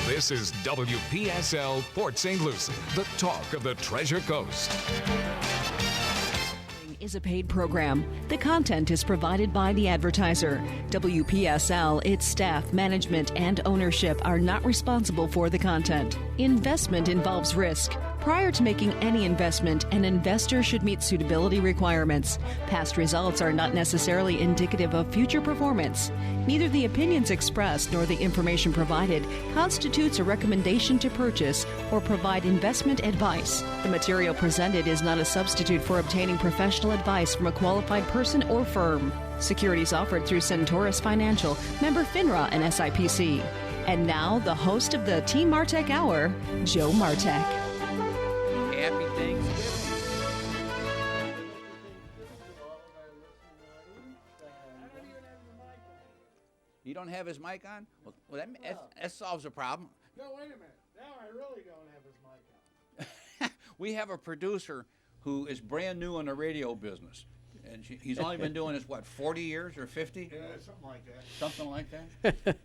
This is WPSL Port St. Lucie, the talk of the Treasure Coast. Is a paid program. The content is provided by the advertiser. WPSL, its staff, management, and ownership are not responsible for the content. Investment involves risk. Prior to making any investment, an investor should meet suitability requirements. Past results are not necessarily indicative of future performance. Neither the opinions expressed nor the information provided constitutes a recommendation to purchase or provide investment advice. The material presented is not a substitute for obtaining professional advice from a qualified person or firm. Securities offered through Centaurus Financial, member FINRA and SIPC. And now, the host of the Team Martek Hour, Joe Martek. Happy Thanksgiving. You don't have his mic on? Well, that solves a problem. No, wait a minute. Now I really don't have his mic on. We have a producer who is brand new in the radio business. And he's only been doing this, 40 years or 50? Yeah, something like that. Something like that?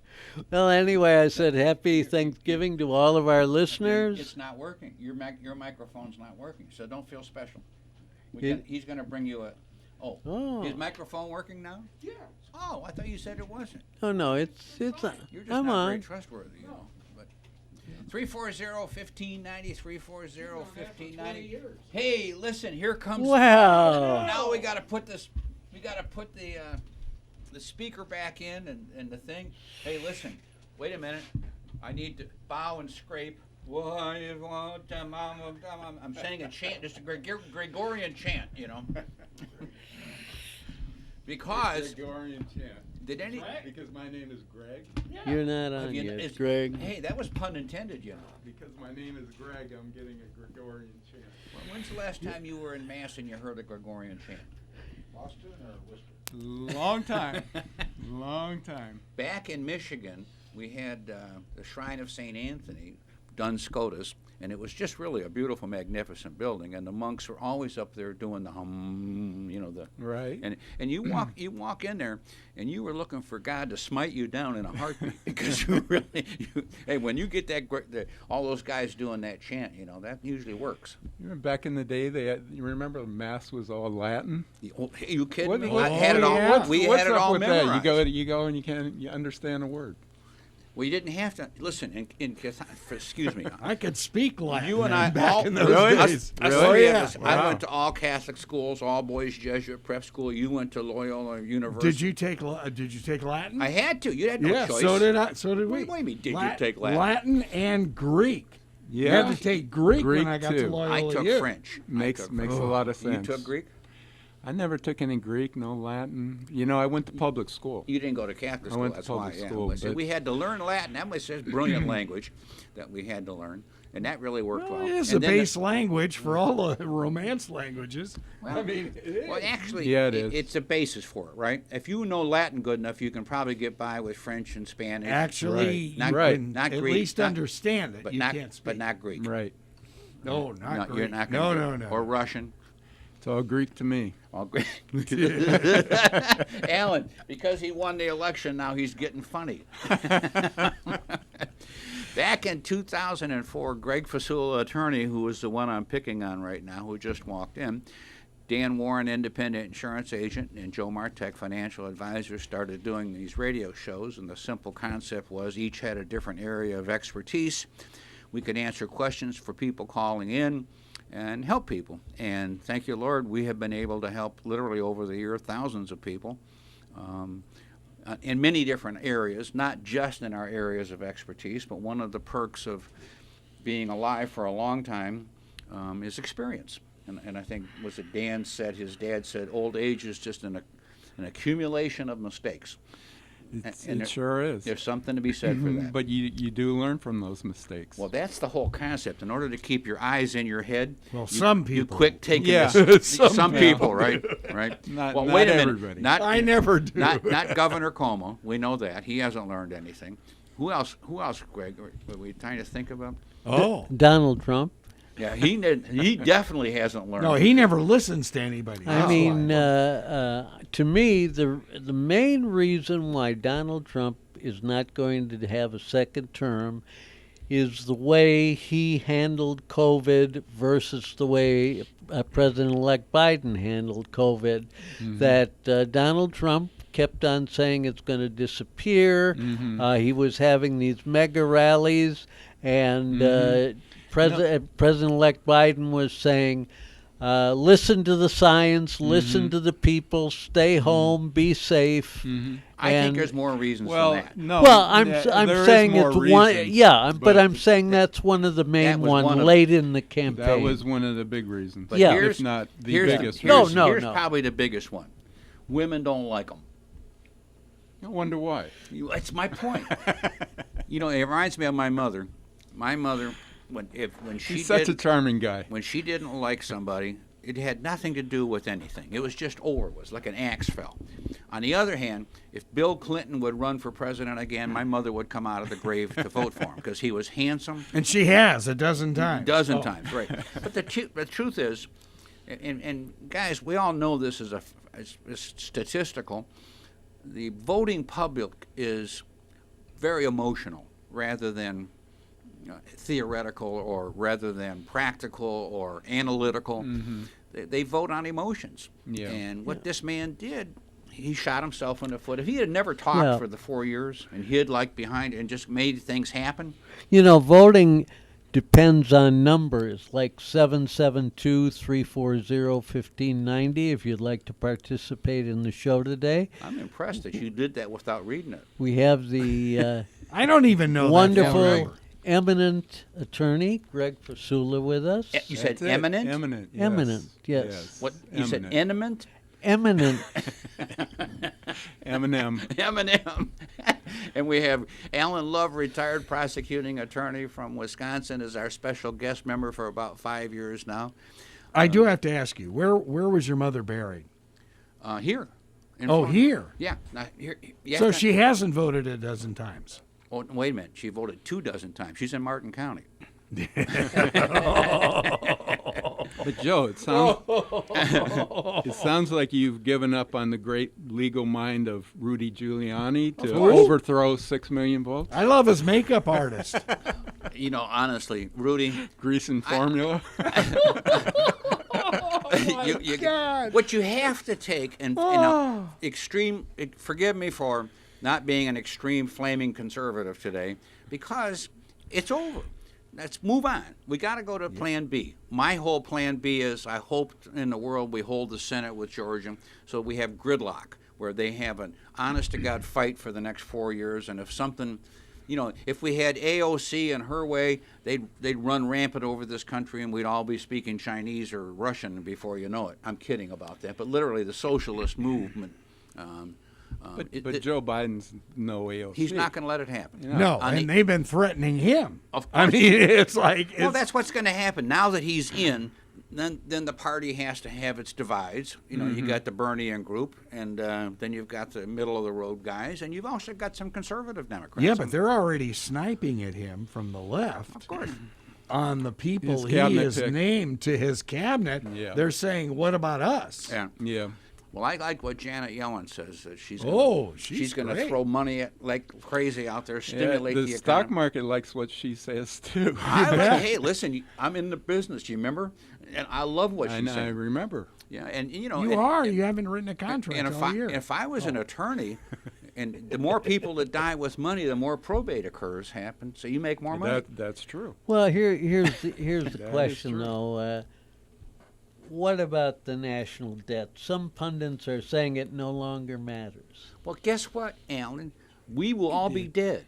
Well, anyway, I said happy Thanksgiving to all of our listeners. It's not working. Your microphone's not working, so don't feel special. Yeah. He's going to bring you a... Oh. Is microphone working now? Yeah. Oh, I thought you said it wasn't. Oh, no, it's You're just I'm not very on. trustworthy, you know. But 340-1590, 340-1590. Hey, listen, here comes. Wow. Now we got to put this. We got to put the speaker back in and the thing. Hey, listen. Wait a minute. I need to bow and scrape. I'm saying a chant, just a Gregorian chant, you know. Because Gregorian chant. did any? Because my name is Greg. You're not on yet, Greg. Hey, that was pun intended, you know. Because my name is Greg, I'm getting a Gregorian chant. Well, when's the last time you were in Mass and you heard a Gregorian chant? Boston or Worcester? Long time. Long time. Back in Michigan, we had the Shrine of St. Anthony, Duns Scotus, and it was just really a beautiful, magnificent building. And the monks were always up there doing the hum, you know, the Right. And you walk in there, and you were looking for God to smite you down in a heartbeat because you really, hey, when you get all those guys doing that chant, you know, that usually works. You know, back in the day, you remember Mass was all Latin? You kidding me? What- I had it all. yeah. We What's had it up all with memorized. that? You go and you understand a word. We didn't have to listen. Excuse me. I could speak Latin. You and I, back all, in those Really? days. us Really? three of Yeah. us, I Wow. went to all Catholic schools, all boys Jesuit prep school. You went to Loyola University. Did you take Latin? I had to. You had no yeah, choice. so did I. So did we. What do you mean, did you take Latin? Latin and Greek. You Yeah. had to take Greek when Greek, I got too. to Loyola. I took U. French. Makes a lot of sense. You took Greek? I never took any Greek, no Latin. You know, I went to public school. You didn't go to Catholic school. went to That's public why. school, Yeah. See, but- we had to learn Latin. That was a brilliant language that we had to learn, and that really worked well. Well, it is And a then base language for all the Romance languages. I mean, it is. Well, actually, Yeah, it is. it's a basis for it, right? If you know Latin good enough, you can probably get by with French and Spanish. Actually, Not you Right. can Not at Greek, least not- understand it. but You not, can't speak. but not Greek. Right. No, not No, Greek. you're not no, gonna no, do- no. Or Russian. It's all Greek to me. All Greek. Alan, because he won the election, now he's getting funny. Back in 2004, Greg Fasula, attorney, who is the one I'm picking on right now, who just walked in, Dan Warren, independent insurance agent, and Joe Martek, financial advisor, started doing these radio shows, and the simple concept was each had a different area of expertise. We could answer questions for people calling in and help people. And thank you, Lord, we have been able to help literally over the year thousands of people in many different areas, not just in our areas of expertise, but one of the perks of being alive for a long time is experience. And I think, was it Dan said, his dad said, old age is just an accumulation of mistakes. It sure is. There's something to be said for that. But you do learn from those mistakes. Well, that's the whole concept. In order to keep your eyes in your head, Well, you, some you people. quit taking Yeah. some people, right? Right. Not- well, not wait a minute. everybody. Not I never do. not Governor Como. We know that he hasn't learned anything. Who else? Greg? Are we trying to think about? Oh. Donald Trump. Yeah, he definitely hasn't learned. No, he never listens to anybody. I That's mean, why. to me, the main reason why Donald Trump is not going to have a second term is the way he handled COVID versus the way President-elect Biden handled COVID. That Donald Trump kept on saying it's going to disappear. He was having these mega rallies, and President-elect Biden was saying, listen to the science, listen to the people, stay home, be safe. I think there's more reasons than that. No. Well, I'm there saying is more it's one. reasons, Yeah, but I'm saying that's one of the main was ones one of- late in the campaign. That was one of the big reasons. But Yeah. If not the biggest No, reason. Here's no. probably the biggest one. Women don't like them. I wonder why. That's my point. It reminds me of my mother. My mother, when she He's such a did, charming guy. when she didn't like somebody, it had nothing to do with anything. It was just over. It was like an axe fell. On the other hand, if Bill Clinton would run for president again, my mother would come out of the grave to vote for him because he was handsome. And she has a dozen times. A dozen times, right. But the truth is, and guys, we all know this is statistical. The voting public is very emotional rather than theoretical or rather than practical or analytical. They vote on emotions. Yeah. And what this man did, he shot himself in the foot. If he had never talked for the 4 years and hid like behind and just made things happen. Voting depends on numbers like 772-340-1590 if you'd like to participate in the show today. I'm impressed that you did that without reading it. We have the I don't even know wonderful, that number. eminent attorney, Greg Fasula, with us. You said That's it. eminent? Eminent. Yes. Eminent, yes. What you said? Eminent. Eminent? Eminent. Eminem. Eminem. And we have Alan Love, retired prosecuting attorney from Wisconsin, is our special guest member for about 5 years now. I do have to ask you, where was your mother buried? Here. in Oh, Florida. here. Yeah. Now, here. So she hasn't voted a dozen times. Oh, wait a minute. She voted 2 dozen times. She's in Martin County. But Joe, it sounds like you've given up on the great legal mind of Rudy Giuliani to overthrow 6 million votes. I love his makeup artist. Honestly, Rudy. Grease and formula. What you have to take, and extreme. Forgive me for not being an extreme flaming conservative today, because it's over. Let's move on. We got to go to Plan B. My whole Plan B is I hope in the world we hold the Senate with Georgia, so we have gridlock where they have an honest-to-God fight for the next 4 years, and if something. If we had AOC and her way, they'd run rampant over this country, and we'd all be speaking Chinese or Russian before you know it. I'm kidding about that, but literally the socialist movement. But Joe Biden's no AOC. He's not going to let it happen. No, and they've been threatening him. Of I course. mean, it's like Well, that's what's going to happen now that he's in. Then the party has to have its divides. You got the Bernian group, and then you've got the middle of the road guys, and you've also got some conservative Democrats. yeah, but they're already sniping at him from the left. Of course. On the people His he cabinet has pick. named to his cabinet, Yeah. they're saying, "What about us?" Yeah. Yeah. Well, I like what Janet Yellen says. That she's she's going to great. throw money like crazy out there, stimulate the the stock economy. market likes what she says too. Hey, listen, I'm in the business. You remember? And I love what she I said. remember. Yeah, and You and, are. You haven't written a contract And all year. if I was an attorney, and the more people that die with money, the more probate occurs happen. So you make more money. That's true. Well, here's the That question, is true. though. What about the national debt? Some pundits are saying it no longer matters. Well, guess what, Alan? We will all be dead.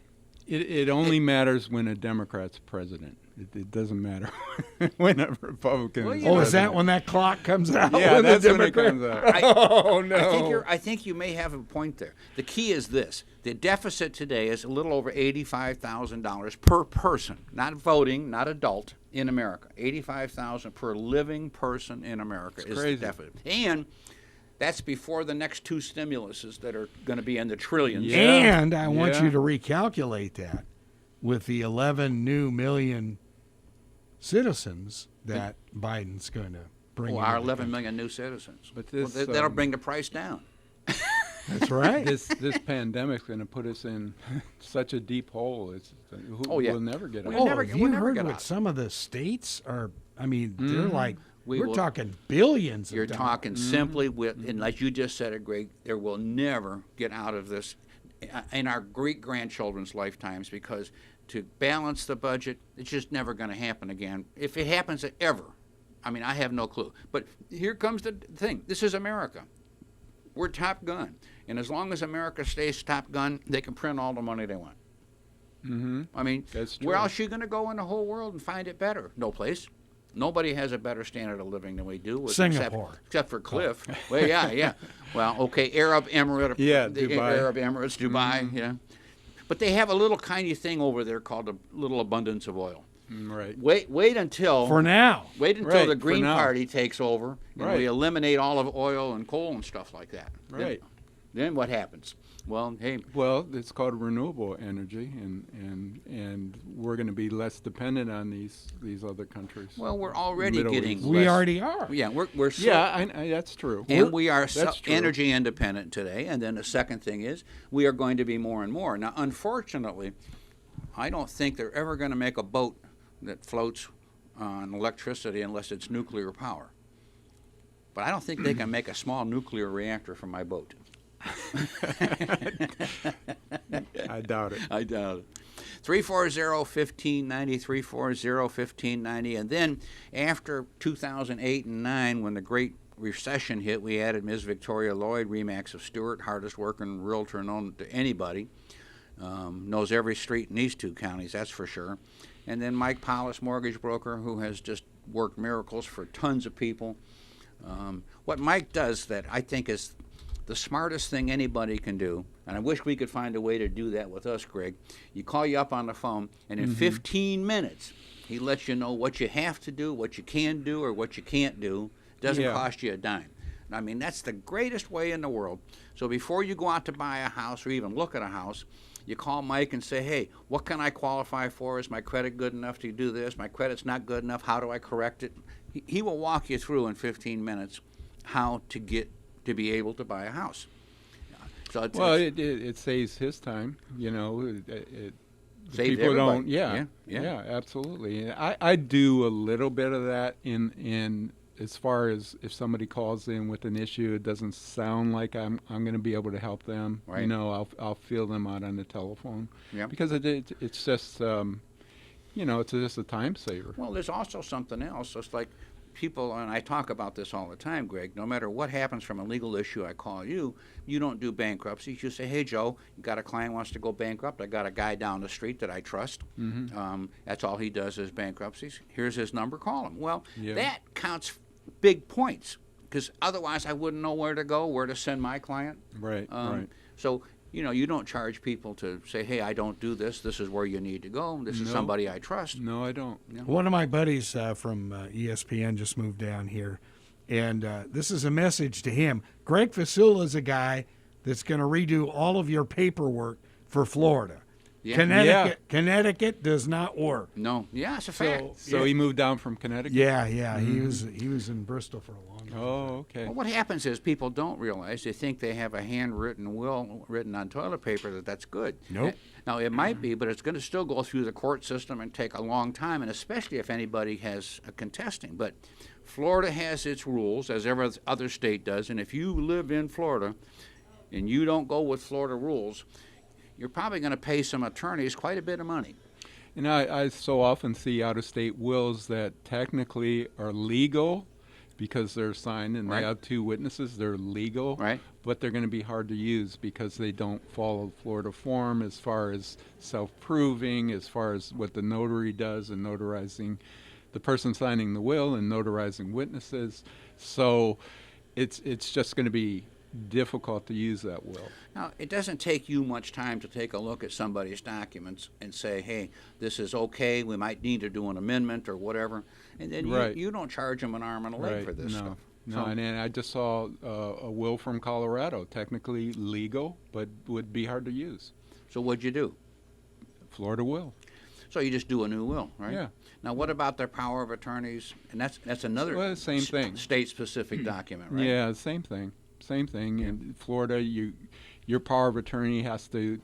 It only matters when a Democrat's president. It doesn't matter when a Republican is is that president. when that clock comes out? Yeah, when that's the when it Democrat- comes out. Oh no! I think you may have a point there. The key is this: the deficit today is a little over $85,000 per person, not voting, not adult in America. $85,000 per living person in America is crazy. the deficit, and that's before the next 2 stimuluses that are going to be in the trillions. Yeah. And I want Yeah. you to recalculate that with the 11 new million citizens that Biden's going to bring. Our into the 11 country. million new citizens. But this, that'll bring the price down. That's right. This pandemic's going to put us in such a deep hole. Oh, yeah. We'll never get out. We'll never- have we'll you never heard get what out. some of the states are? I mean, they're like, We we're will- talking billions of You're dollars. talking simply with, and like you just said it, Greg, there will never get out of this in our great-grandchildren's lifetimes, because to balance the budget, it's just never going to happen again. If it happens ever, I mean, I have no clue. But here comes the thing. This is America. We're Top Gun. And as long as America stays Top Gun, they can print all the money they want. Mm-hmm. I mean, That's where true. else are you going to go in the whole world and find it better? No place. Nobody has a better standard of living than we do. Singapore. Except for Cliff. Well, yeah. Well, okay, Arab Emirates. Yeah, the Dubai. Arab Emirates, Dubai, yeah. But they have a little tiny thing over there called a little abundance of oil. Right. Wait until For now. Wait until Right, the for Green now. Party takes over and Right. we eliminate all of oil and coal and stuff like that. Right. Then what happens? Well, hey, Well, it's called renewable energy, and we're going to be less dependent on these other countries. well, we're already Middle getting East. We less- already are. Yeah, we're so, Yeah, that's true. and we are That's true. energy independent today. And then the second thing is we are going to be more and more. Now, unfortunately, I don't think they're ever going to make a boat that floats on electricity unless it's nuclear power. But I don't think they can make a small nuclear reactor from my boat. I doubt it. I doubt it. 340-1590, 340-1590. And then after 2008 and 9, when the Great Recession hit, we added Ms. Victoria Lloyd, Remax of Stewart, hardest working realtor known to anybody. Knows every street in these two counties, that's for sure. And then Mike Paulus, mortgage broker, who has just worked miracles for tons of people. What Mike does that I think is the smartest thing anybody can do, and I wish we could find a way to do that with us, Greg. You call you up on the phone, and in 15 minutes, he lets you know what you have to do, what you can do, or what you can't do. Doesn't Yeah. cost you a dime. I mean, that's the greatest way in the world. So before you go out to buy a house or even look at a house, you call Mike and say, hey, what can I qualify for? Is my credit good enough to do this? My credit's not good enough. How do I correct it? He will walk you through in 15 minutes how to get to be able to buy a house. So Well, it saves his time, you know. Saves People don't. everybody. Yeah, Yeah. absolutely. I do a little bit of that in as far as if somebody calls in with an issue, it doesn't sound like I'm going to be able to help them. Right. You know, I'll feel them out on the telephone. Yeah. Because it's just you know, it's just a time saver. Well, there's also something else. It's like people, and I talk about this all the time, Greg, no matter what happens from a legal issue, I call you, you don't do bankruptcies. You say, hey, Joe, you got a client wants to go bankrupt. I got a guy down the street that I trust. That's all he does is bankruptcies. Here's his number. Call him. Well, Yeah. that counts big points, because otherwise I wouldn't know where to go, where to send my client. Right, right. So, you know, you don't charge people to say, hey, I don't do this. This is where you need to go. This is No. somebody I trust. No, I don't. One of my buddies from ESPN just moved down here, and this is a message to him. Greg Fasula is a guy that's going to redo all of your paperwork for Florida. Yeah. Connecticut does not work. No. Yeah, it's a fact. So he moved down from Connecticut? Yeah, he was in Bristol for a long time. Oh, okay. Well, what happens is people don't realize, they think they have a handwritten will written on toilet paper that's good. Nope. Now, it might be, but it's going to still go through the court system and take a long time, and especially if anybody has a contesting. But Florida has its rules, as every other state does, and if you live in Florida and you don't go with Florida rules, you're probably going to pay some attorneys quite a bit of money. And I so often see out-of-state wills that technically are legal because they're signed and Right. they have two witnesses. They're legal, Right. but they're going to be hard to use because they don't follow Florida form as far as self-proving, as far as what the notary does and notarizing the person signing the will and notarizing witnesses. So it's just going to be difficult to use that will. Now, it doesn't take you much time to take a look at somebody's documents and say, hey, this is okay, we might need to do an amendment or whatever, and then Right. you don't charge them an arm and a leg for this no. stuff. No, So- and I just saw a will from Colorado, technically legal, but would be hard to use. So what'd you do? Florida will. So you just do a new will, right? Yeah. Now, what about their power of attorneys? And that's another Well, same thing. state-specific document, right? Yeah, same thing. same thing. In Florida, your power of attorney has to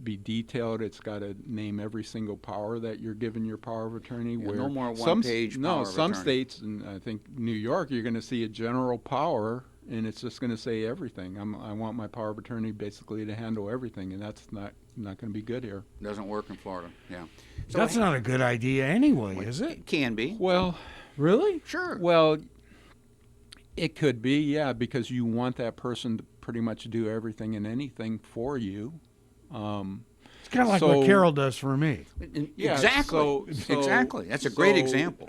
be detailed. It's got to name every single power that you're given your power of attorney. Yeah, where no more some one-page power of some attorney. states, and I think New York, you're going to see a general power, and it's just going to say everything. I want my power of attorney basically to handle everything, and that's not going to be good here. Doesn't work in Florida. Yeah. So That's not a good idea anyway, is it? It can be. Well, Really? Sure. well, it could be, yeah, because you want that person to pretty much do everything and anything for you. It's kind of like So- what Carol does for me. Yeah, exactly. so- Exactly. That's a great so- example.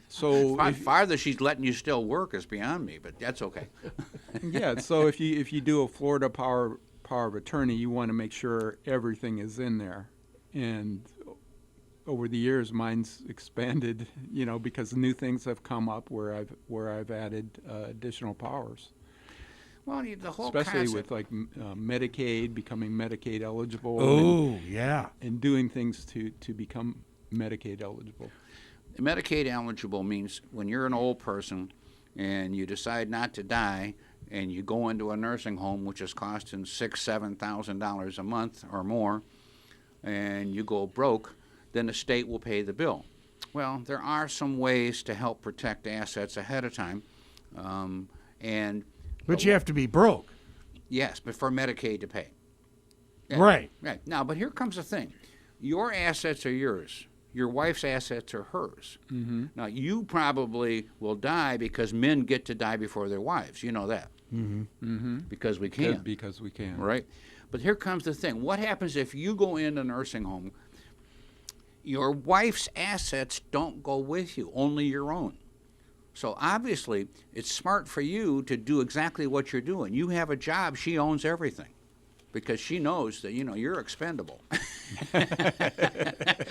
So How if- farther she's letting you still work is beyond me, but that's okay. yeah, so if you do a Florida power of attorney, you want to make sure everything is in there. And over the years, mine's expanded, because new things have come up where I've added additional powers, Well, the whole especially concept, with like Medicaid, becoming Medicaid eligible, Oh, yeah. and doing things to become Medicaid eligible. Medicaid eligible means when you're an old person and you decide not to die and you go into a nursing home which is costing $6,000-7,000 a month or more, and you go broke, then the state will pay the bill. Well, there are some ways to help protect assets ahead of time, and But you have to be broke. yes, but for Medicaid to pay. Yeah. Right. Right. Now, but here comes the thing. Your assets are yours. Your wife's assets are hers. Mm-hmm. Now, you probably will die because men get to die before their wives. You know that. Mm-hmm. Because we can. Because we can. Right? But here comes the thing. What happens if you go in a nursing home? Your wife's assets don't go with you, only your own. So obviously, it's smart for you to do exactly what you're doing. You have a job, she owns everything. Because she knows that, you're expendable.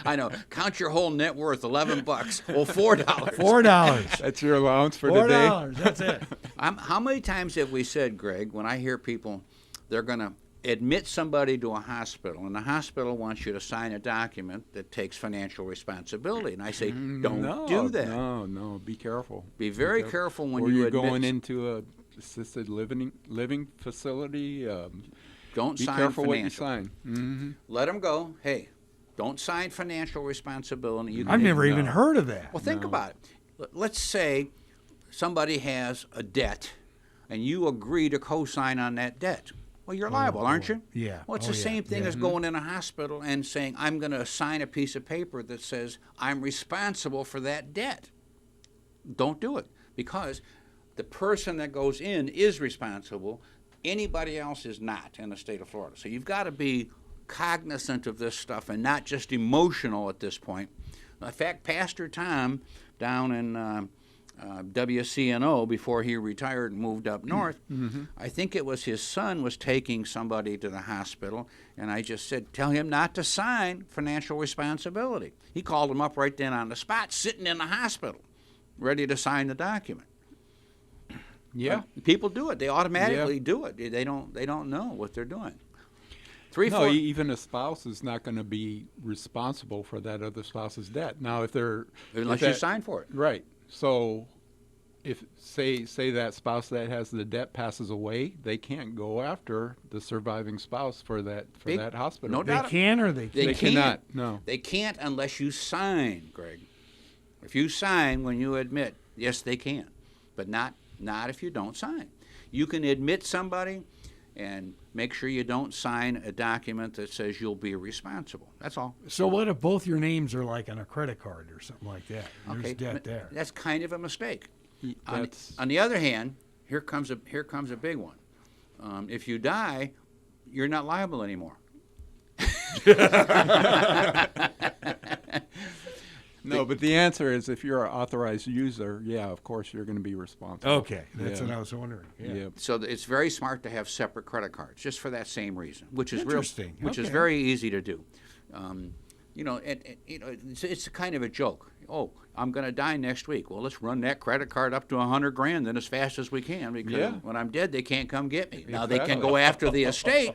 I know. Count your whole net worth, $11. Well, $4. $4. That's your allowance for the day? $4. That's it. How many times have we said, Greg, when I hear people, they're going to admit somebody to a hospital, and the hospital wants you to sign a document that takes financial responsibility. And I say, don't do that. No, be careful. Be very careful when or you you're admit. going into a assisted living facility. Don't Be sign careful what you financial. sign. Mm-hmm. Let them go. Hey, don't sign financial responsibility. You can I've never No. even heard of that. Well, think about it. Let's say somebody has a debt, and you agree to co-sign on that debt. Well, you're liable, aren't you? Yeah. Well, it's Oh, the yeah. same thing Yeah. as going in a hospital and saying, I'm going to sign a piece of paper that says I'm responsible for that debt. Don't do it, because the person that goes in is responsible. Anybody else is not in the state of Florida. So you've got to be cognizant of this stuff and not just emotional at this point. In fact, Pastor Tom down in WCNO, before he retired and moved up north, I think it was his son was taking somebody to the hospital, and I just said, tell him not to sign financial responsibility. He called him up right then on the spot, sitting in the hospital, ready to sign the document. Yeah. People do it. They automatically do it. They don't know what they're doing. No, even a spouse is not going to be responsible for that other spouse's debt. Now, if they're unless if you that- sign for it. right. So, if say that spouse that has the debt passes away, they can't go after the surviving spouse for that hospital. No They doubt. can or they They They can't. cannot. No. They can't unless you sign, Greg. If you sign when you admit, yes, they can, but not if you don't sign. You can admit somebody and make sure you don't sign a document that says you'll be responsible. That's all. So what if both your names are like on a credit card or something like that? There's Okay, debt there. That's kind of a mistake. That's On the other hand, here comes a big one. If you die, you're not liable anymore. no, but the answer is if you're an authorized user, yeah, of course you're going to be responsible. Okay, that's Yeah. what I was wondering. Yeah. Yeah. So it's very smart to have separate credit cards, just for that same reason, which is Interesting. which is Okay. very easy to do. It's kind of a joke. Oh, I'm going to die next week. Well, let's run that credit card up to $100,000 then as fast as we can, because Yeah. when I'm dead, they can't come get me. Now they can Exactly. go after the estate,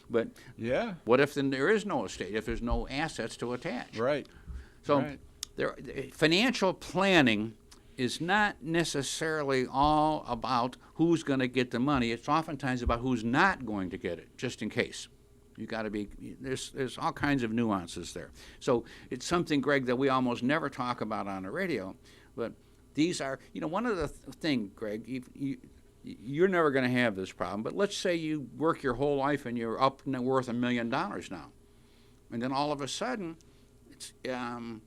but Yeah. what if then there is no estate? If there's no assets to attach? Right. So Right. financial planning is not necessarily all about who's going to get the money. It's oftentimes about who's not going to get it, just in case. You got to be, there's all kinds of nuances there. So it's something, Greg, that we almost never talk about on the radio, but these are, one of the thing, Greg, you're never going to have this problem, but let's say you work your whole life and you're up and worth $1 million now. And then all of a sudden, go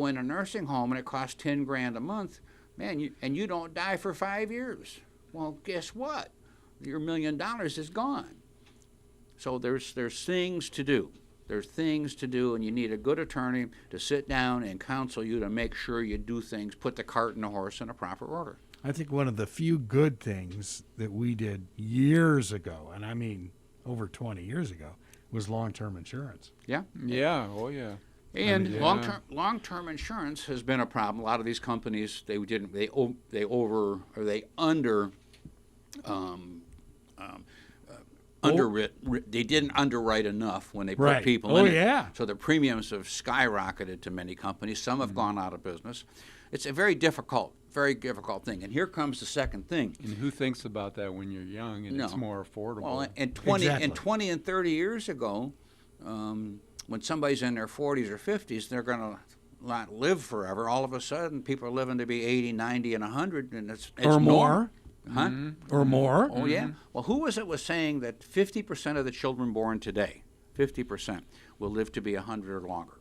in a nursing home and it costs $10,000 a month, man, and you don't die for 5 years. Well, guess what? Your $1 million is gone. So there's things to do. There's things to do, and you need a good attorney to sit down and counsel you to make sure you do things, put the cart and the horse in a proper order. I think one of the few good things that we did years ago, and I mean over 20 years ago, was long-term insurance. Yeah? Yeah, oh yeah. And long-term insurance has been a problem. A lot of these companies, they didn't underwrite enough when they put people in it. Yeah. So the premiums have skyrocketed to many companies. Some have gone out of business. It's a very difficult thing. And here comes the second thing. And who thinks about that when you're young and it's more affordable? Well, and 20 and 30 years ago, when somebody's in their 40s or 50s, they're going to not live forever. All of a sudden, people are living to be 80, 90, and 100, and it's or more. Huh? Mm-hmm. Or more. Oh, yeah. Well, who was saying that 50% of the children born today, 50%, will live to be 100 or longer?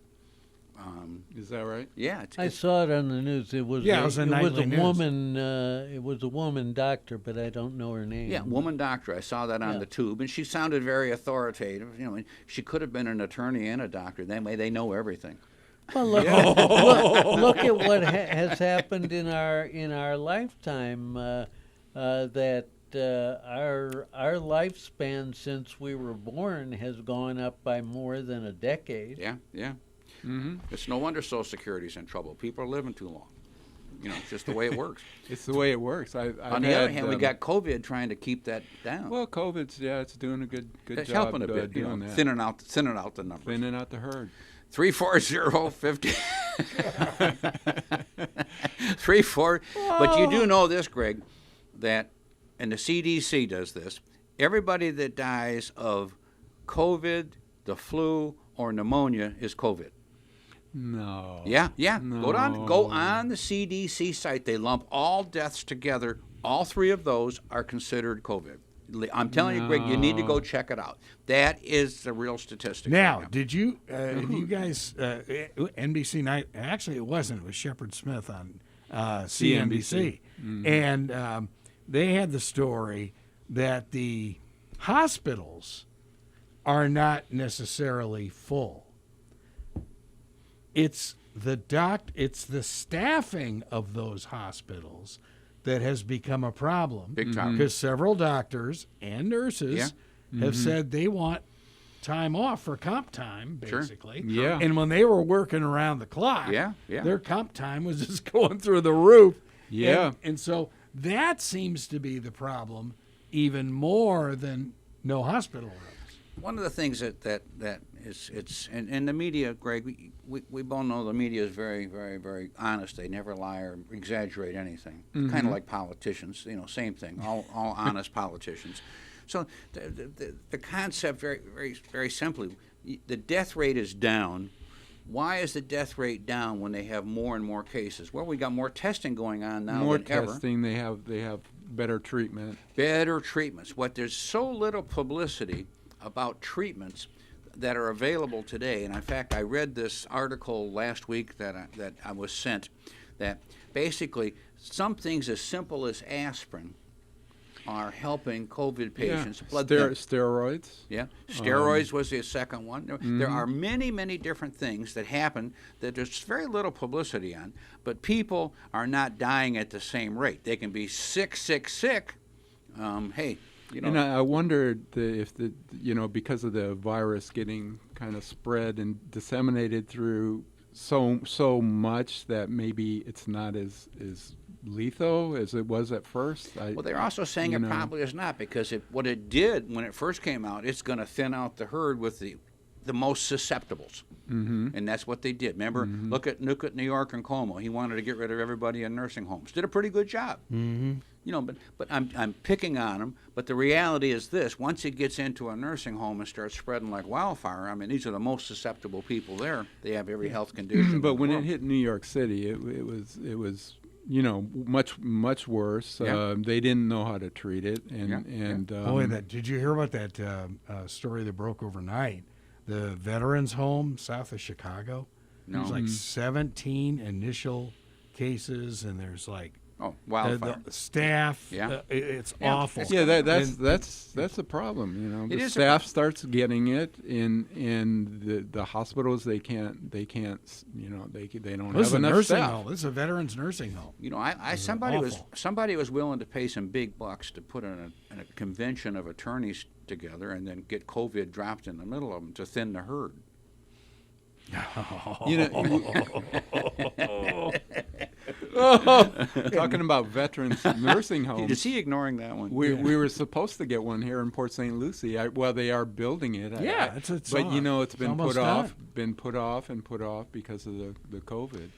Is that right? Yeah. I saw it on the news. It was it was a woman. It was a woman doctor, but I don't know her name. Yeah, woman doctor. I saw that on the tube, and she sounded very authoritative. She could have been an attorney and a doctor. That way, they know everything. Well, look at what has happened in our lifetime. That our lifespan since we were born has gone up by more than a decade. Yeah. Mm-hmm. It's no wonder Social Security's in trouble. People are living too long. It's just the way it works. It's the way it works. On the other hand, we got COVID trying to keep that down. Well, COVID's it's doing a good it's job. Helping a bit, doing that. thinning out the numbers. Thinning out the herd. 340-50. 34. But you do know this, Greg, that, and the CDC does this, everybody that dies of COVID, the flu, or pneumonia is COVID. No. Yeah. No. Go on the CDC site. They lump all deaths together. All three of those are considered COVID. I'm telling you, Greg, you need to go check it out. That is the real statistic. Now, did you guys, NBC Night, actually it wasn't, it was Shepard Smith on CNBC. Mm-hmm. And they had the story that the hospitals are not necessarily full. It's the staffing of those hospitals that has become a problem. Big time. Because several doctors and nurses have said they want time off for comp time, basically. Sure. Yeah. And when they were working around the clock, Yeah. their comp time was just going through the roof. Yeah. And so that seems to be the problem even more than no hospital rooms. One of the things that is and the media, Greg, we both know the media is very, very, very honest. They never lie or exaggerate anything. Kind of like politicians, same thing. All honest politicians. So the concept, very, very, very simply, the death rate is down. Why is the death rate down when they have more and more cases? Well, we got more testing going on now more than ever. testing. They have better treatment. Better treatments. There's so little publicity about treatments that are available today, and in fact, I read this article last week that I was sent, that basically some things as simple as aspirin are helping COVID patients. Steroids. Yeah, steroids was the second one. There are many, many different things that happen that there's very little publicity on, but people are not dying at the same rate. They can be sick. And I wondered if because of the virus getting kind of spread and disseminated through so much that maybe it's not as lethal as it was at first. Well, they're also saying it probably is not, because what it did when it first came out, it's going to thin out the herd with the the most susceptibles. And that's what they did. Remember, look at New York and Cuomo. He wanted to get rid of everybody in nursing homes. Did a pretty good job. You know, but I'm picking on him. But the reality is this: once it gets into a nursing home and starts spreading like wildfire, I mean, these are the most susceptible people there. They have every health condition. But when it hit New York City, it was you know, much worse. Yeah. They didn't know how to treat it, and Boy, did you hear about that story that broke overnight? The veterans home south of Chicago. No. There's like 17 initial cases, and there's like wildfire. the staff. Yeah. It's Yeah. awful. yeah, that's a problem. You know, It the is a staff starts getting it, in the hospitals they can't you know they don't This is have a enough nursing staff. home. This is a veterans nursing home. You know, This is awful. somebody was willing to pay some big bucks to put a convention of attorneys together and then get COVID dropped in the middle of them to thin the herd. You know, talking about veterans nursing homes. Is he ignoring that one? We were supposed to get one here in Port St. Lucie. Well, they are building it. Yeah, it's but you know, it's been almost put off, done. because of the COVID.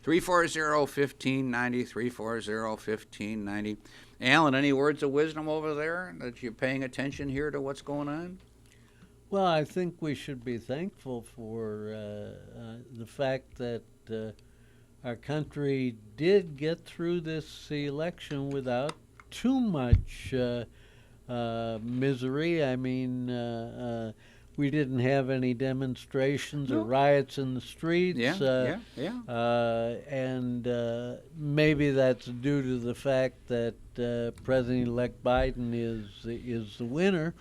340-1590, 340-1590. Alan, any words of wisdom over there that you're paying attention here to what's going on? Well, I think we should be thankful for the fact that our country did get through this election without too much misery. I mean, we didn't have any demonstrations or riots in the streets. And maybe that's due to the fact that President-elect Biden is the winner.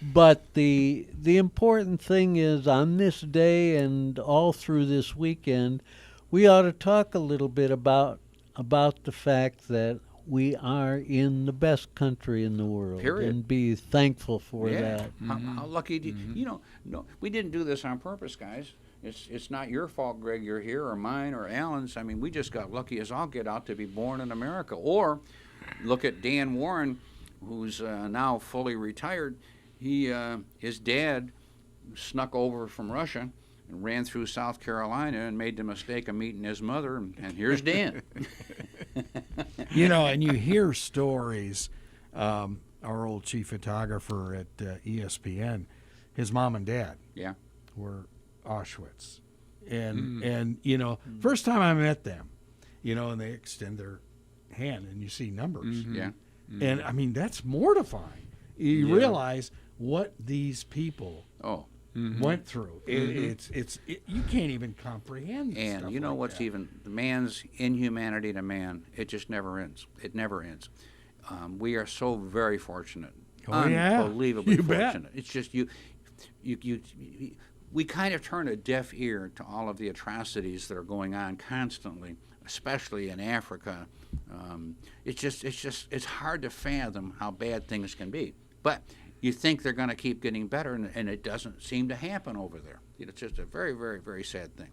But the important thing is, on this day and all through this weekend, we ought to talk a little bit about the fact that we are in the best country in the world. Period. And be thankful for that. How lucky do you know? No, we didn't do this on purpose, guys. It's not your fault, Greg. You're here, or mine, or Alan's. I mean, we just got lucky as all get out to be born in America. Or look at Dan Warren, who's now fully retired. His dad snuck over from Russia and ran through South Carolina and made the mistake of meeting his mother, and here's Dan. You know, and you hear stories. Our old chief photographer at ESPN, his mom and dad were Auschwitz. And you know, first time I met them, you know, and they extend their hand and you see numbers. And I mean, that's mortifying. You realize what these people went through. It's you can't even comprehend. And stuff you know like what's that. even the man's inhumanity to man? It just never ends. It never ends. We are so very fortunate, unbelievably You bet. fortunate. It's just we kind of turn a deaf ear to all of the atrocities that are going on constantly, especially in Africa. It's hard to fathom how bad things can be. But you think they're going to keep getting better, and it doesn't seem to happen over there. It's just a very, very, very sad thing.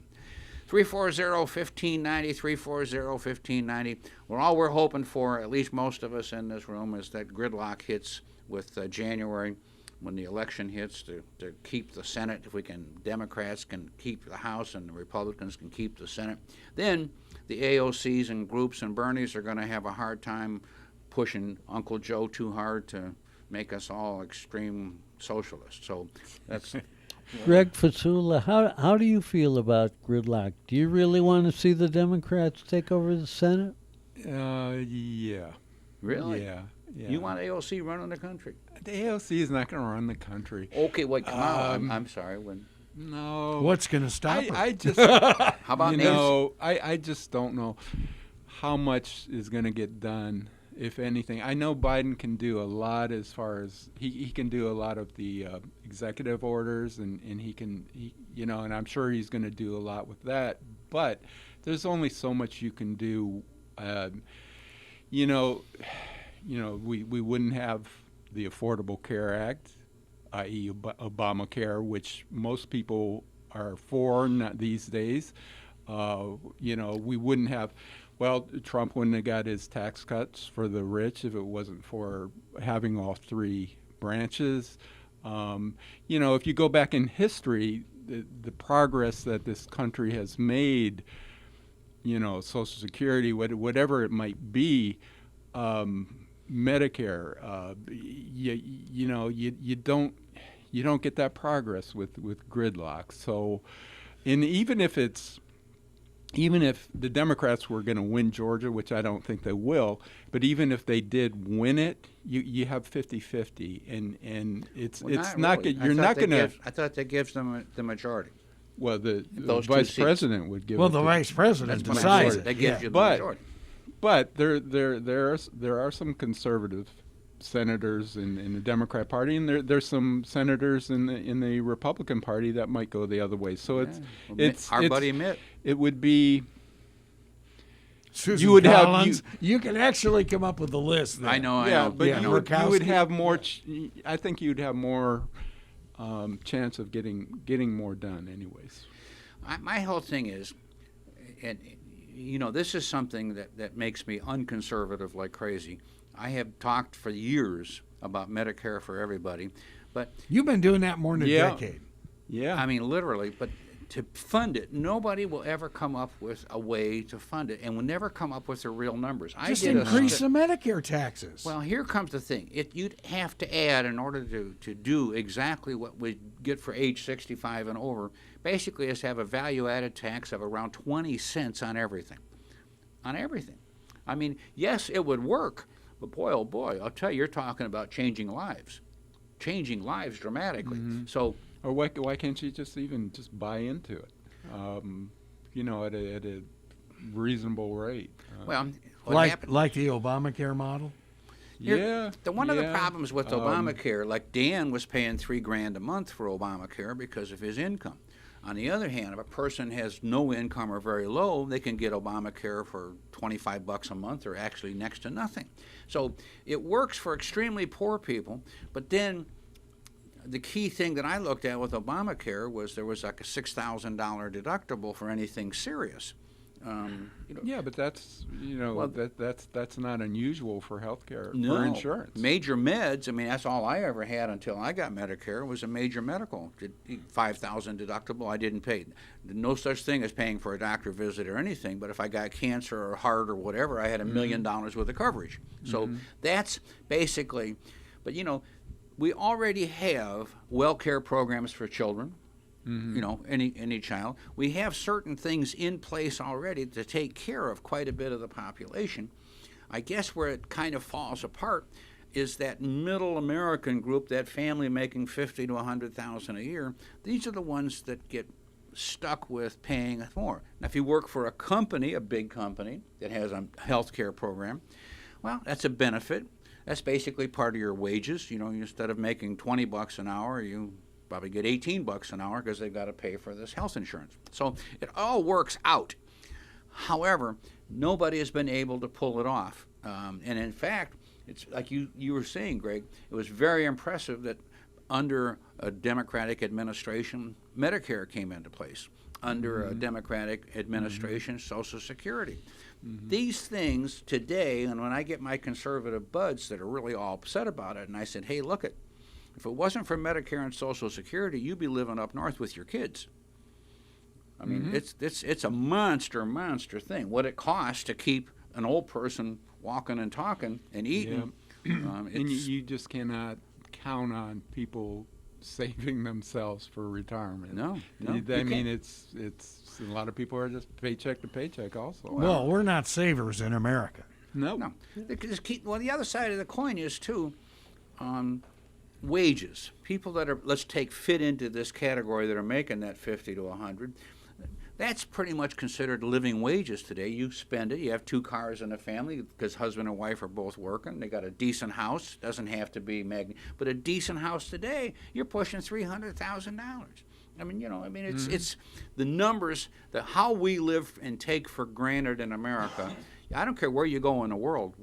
340-1590, 340-1590. Well, all we're hoping for, at least most of us in this room, is that gridlock hits with January when the election hits to keep the Senate. If we can, Democrats can keep the House and the Republicans can keep the Senate. Then the AOCs and groups and Bernies are going to have a hard time pushing Uncle Joe too hard to make us all extreme socialists. So that's... Greg Fasula, how do you feel about gridlock? Do you really want to see the Democrats take over the Senate? Yeah. Really? Yeah. You want AOC running the country? The AOC is not going to run the country. Okay, wait, come on. I'm sorry. No. What's going to stop her? I just... How about Nancy? I just don't know how much is going to get done, if anything. I know Biden can do a lot as far as he can do a lot of the executive orders, and and I'm sure he's going to do a lot with that. But there's only so much you can do. We wouldn't have the Affordable Care Act, i.e. Obamacare, which most people are for these days. We wouldn't have. Well, Trump wouldn't have got his tax cuts for the rich if it wasn't for having all three branches. If you go back in history, the progress that this country has made, Social Security, whatever it might be, Medicare, you don't get that progress with gridlock. So, and even if the Democrats were going to win Georgia, which I don't think they will, but even if they did win it, you have 50-50, and it's not really. good. You're not going to. I thought that gives them the majority. Well, the Those two vice seats. president would give. Well, it the to- vice president That's decides That it. gives Yeah. you the But- majority. But there are some conservative senators in the Democrat Party, and there's some senators in the Republican Party that might go the other way. So Our buddy Mitt. it would be. Susan You would have- Collins, you can actually come up with a list there. I know. Yeah, but Yeah, you would Murkowski. have more. I think you'd have more chance of getting more done, anyways. My whole thing is, and this is something that makes me unconservative like crazy. I have talked for years about Medicare for everybody, but You've been doing that more than a Yeah. decade. Yeah. I mean literally, but to fund it, nobody will ever come up with a way to fund it, and will never come up with the real numbers. Just did a increase stu- the Medicare taxes. Well, here comes the thing. You'd have to add, in order to do exactly what we get for age 65 and over, basically is have a value-added tax of around 20 cents on everything. On everything. I mean, yes, it would work, but boy, oh boy, I'll tell you, you're talking about changing lives dramatically. So, Or why can't you just buy into it, at a reasonable rate? well, what happened? like the Obamacare model. Here, one of the yeah. problems with Obamacare, like Dan was paying $3,000 a month for Obamacare because of his income. On the other hand, if a person has no income or very low, they can get Obamacare for $25 a month, or actually next to nothing. So it works for extremely poor people, but then the key thing that I looked at with Obamacare was there was like a $6,000 deductible for anything serious. Yeah, but that's that's not unusual for healthcare, No, for insurance. major meds. I mean, that's all I ever had until I got Medicare was a major medical, $5,000 deductible. I didn't pay. No such thing as paying for a doctor visit or anything. But if I got cancer or heart or whatever, I had $1 million worth of coverage. So that's basically. But we already have well care programs for children. Any child. We have certain things in place already to take care of quite a bit of the population. I guess where it kind of falls apart is that middle American group, that family making $50,000 to $100,000 a year. These are the ones that get stuck with paying more. Now, if you work for a company, a big company that has a health care program, well, that's a benefit. That's basically part of your wages. Instead of making $20 an hour, you probably get $18 an hour because they've got to pay for this health insurance. So it all works out. However, nobody has been able to pull it off. And in fact, it's like you were saying, Greg, it was very impressive that under a Democratic administration, Medicare came into place. Under a Democratic administration, Social Security. These things today, and when I get my conservative buds that are really all upset about it, and I said, hey, look it. If it wasn't for Medicare and Social Security, you'd be living up north with your kids. I mean, it's a monster thing. What it costs to keep an old person walking and talking and eating. And you just cannot count on people saving themselves for retirement. No, I mean, it's a lot of people are just paycheck to paycheck also. Well, we're not savers in America. No. Well, the other side of the coin is, too, wages. People that are, fit into this category that are making that 50 to 100, that's pretty much considered living wages today. You spend it. You have 2 cars in a family because husband and wife are both working. They got a decent house. Doesn't have to be but a decent house today, you're pushing $300,000. I mean, it's the numbers, how we live and take for granted in America. I don't care where you go in the world.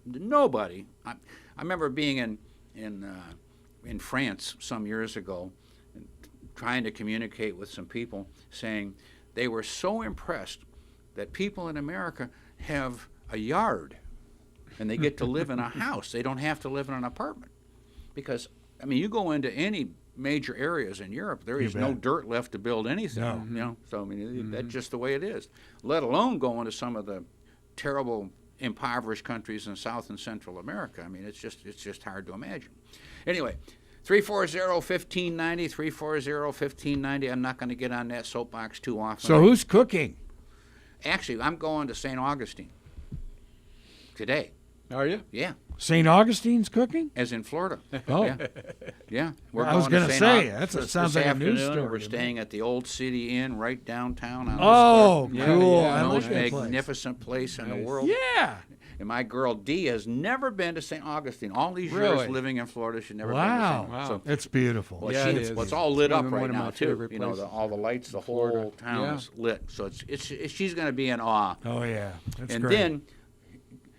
Nobody. I remember being in France some years ago, and trying to communicate with some people, saying they were so impressed that people in America have a yard and they get to live in a house. They don't have to live in an apartment. Because I mean, you go into any major areas in Europe, there is no dirt left to build anything. No. You know, so I mean, that's just the way it is. Let alone go into some of the terrible, impoverished countries in South and Central America. I mean, it's just hard to imagine. Anyway, 340-1590, 340-1590. I'm not going to get on that soapbox too often. So who's cooking? Actually, I'm going to St. Augustine today. Are you? Yeah, St. Augustine's cooking? as in Florida. Oh. Yeah. We're I was going gonna to say, St. that this sounds like a news afternoon. story We're to me. staying at the Old City Inn right downtown on Oh, the square. cool. Yeah, I The like most that place. magnificent place in the Nice. world. Yeah. And my girl Dee has never been to St. Augustine. All these years Really? living in Florida, she's never Wow. been to St. Wow. So, It's beautiful. well, Yeah, it is. it's all lit It's up one right of my now too. favorite You know, places. all the lights, the Florida. whole town Yeah. is lit. So it's she's going to be in awe. Oh, yeah. That's And great. then